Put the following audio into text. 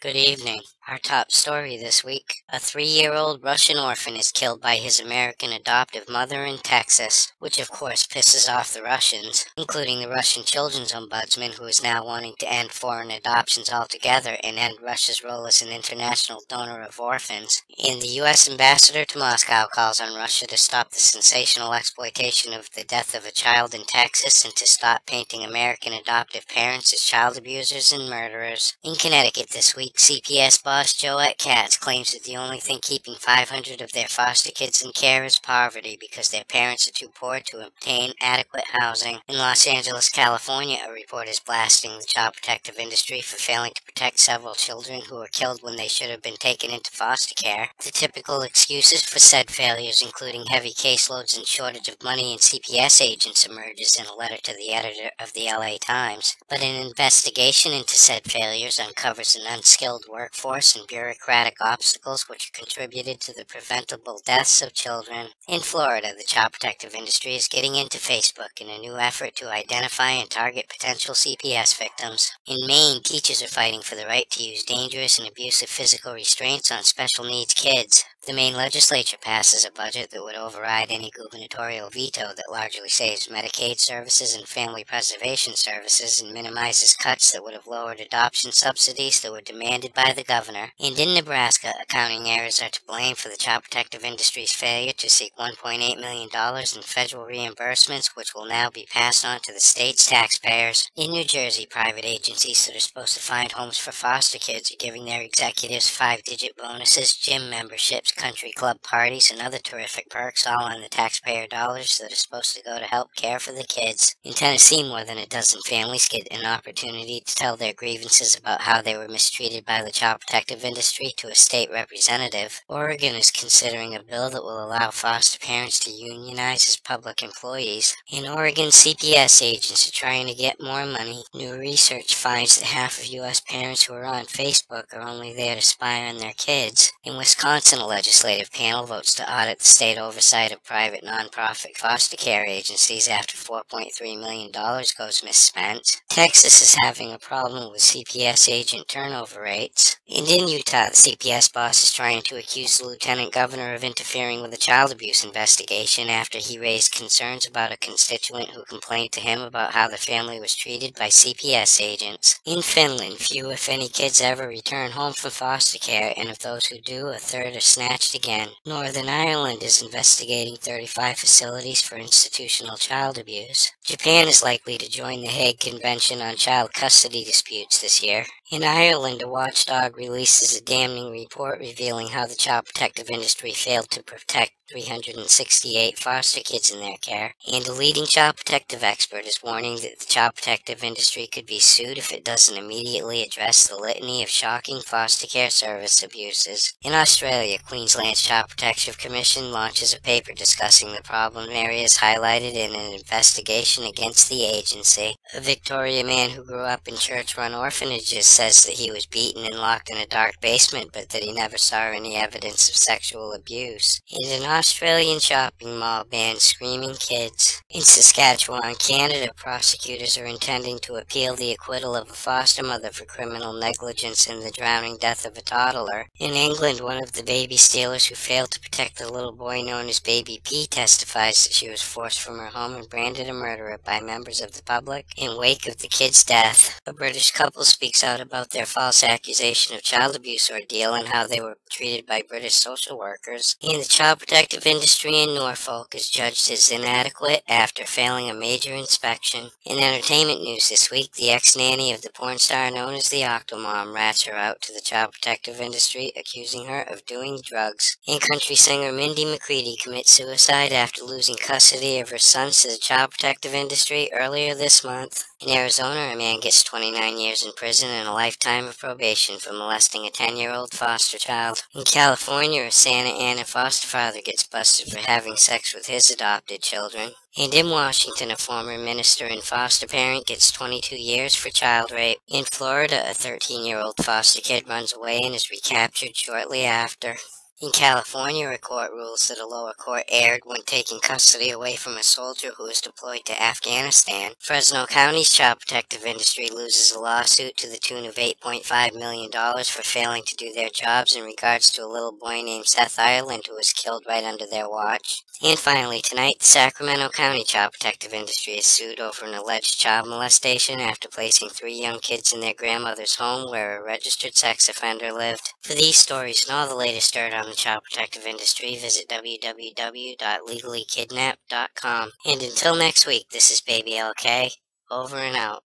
Good evening. Our top story this week. A 3-year-old Russian orphan is killed by his American adoptive mother in Texas, which of course pisses off the Russians, including the Russian Children's Ombudsman, who is now wanting to end foreign adoptions altogether and end Russia's role as an international donor of orphans. And the U.S. ambassador to Moscow calls on Russia to stop the sensational exploitation of the death of a child in Texas and to stop painting American adoptive parents as child abusers and murderers. In Connecticut this week, CPS boss Joette Katz claims that the only thing keeping 500 of their foster kids in care is poverty because their parents are too poor to obtain adequate housing. In Los Angeles, California, a report is blasting the child protective industry for failing to protect several children who were killed when they should have been taken into foster care. The typical excuses for said failures, including heavy caseloads and shortage of money and CPS agents, emerges in a letter to the editor of the LA Times. But an investigation into said failures uncovers an unskilled workforce and bureaucratic obstacles which contributed to the preventable deaths of children. In Florida, the child protective industry is getting into Facebook in a new effort to identify and target potential CPS victims. In Maine, teachers are fighting for the right to use dangerous and abusive physical restraints on special needs kids. The Maine legislature passes a budget that would override any gubernatorial veto that largely saves Medicaid services and family preservation services and minimizes cuts that would have lowered adoption subsidies that were demanded by the governor. And in Nebraska, accounting errors are to blame for the child protective industry's failure to seek $1.8 million in federal reimbursements, which will now be passed on to the state's taxpayers. In New Jersey, private agencies that are supposed to find homes for foster kids are giving their executives 5-digit bonuses, gym memberships, country club parties, and other terrific perks, all on the taxpayer dollars that are supposed to go to help care for the kids. In Tennessee, more than a dozen families get an opportunity to tell their grievances about how they were mistreated by the child protective industry to a state representative. Oregon is considering a bill that will allow foster parents to unionize as public employees. In Oregon, CPS agents are trying to get more money. New research finds that half of U.S. parents who are on Facebook are only there to spy on their kids. In Wisconsin, a legislative panel votes to audit the state oversight of private nonprofit foster care agencies after $4.3 million goes misspent. Texas is having a problem with CPS agent turnover rates. And in Utah, the CPS boss is trying to accuse the lieutenant governor of interfering with a child abuse investigation after he raised concerns about a constituent who complained to him about how the family was treated by CPS agents. In Finland, few if any kids ever return home from foster care, and of those who do, a third are snatched again. Northern Ireland is investigating 35 facilities for institutional child abuse. Japan is likely to join the Hague Convention on Child Custody Disputes this year. In Ireland, a watchdog releases a damning report revealing how the child protective industry failed to protect 368 foster kids in their care, and a leading child protective expert is warning that the child protective industry could be sued if it doesn't immediately address the litany of shocking foster care service abuses. In Australia, Queensland's Child Protection Commission launches a paper discussing the problem areas highlighted in an investigation against the agency. A Victoria man who grew up in church-run orphanages says that he was beaten and locked in a dark basement, but that he never saw any evidence of sexual abuse. And an Australian shopping mall bans screaming kids. In Saskatchewan, Canada, prosecutors are intending to appeal the acquittal of a foster mother for criminal negligence in the drowning death of a toddler. In England, one of the baby stealers who failed to protect the little boy known as Baby P testifies that she was forced from her home and branded a murderer by members of the public in wake of the kid's death. A British couple speaks out about their false accusation of child abuse ordeal and how they were treated by British social workers. And the child protective industry in Norfolk is judged as inadequate after failing a major inspection. In entertainment news this week, the ex-nanny of the porn star known as the Octomom rats her out to the child protective industry, accusing her of doing drugs. And country singer Mindy McCready commits suicide after losing custody of her sons to the child protective industry earlier this month. In Arizona, a man gets 29 years in prison and a lifetime of probation for molesting a 10-year-old foster child. In California, a Santa Ana foster father gets busted for having sex with his adopted children. And in Washington, a former minister and foster parent gets 22 years for child rape. In Florida, a 13-year-old foster kid runs away and is recaptured shortly after. In California, a court rules that a lower court erred when taking custody away from a soldier who was deployed to Afghanistan. Fresno County's child protective industry loses a lawsuit to the tune of $8.5 million for failing to do their jobs in regards to a little boy named Seth Ireland who was killed right under their watch. And finally, tonight, the Sacramento County child protective industry is sued over an alleged child molestation after placing 3 young kids in their grandmother's home where a registered sex offender lived. For these stories and all the latest dirt on the child protective industry, visit www.legallykidnapped.com. And until next week, this is Baby LK, over and out.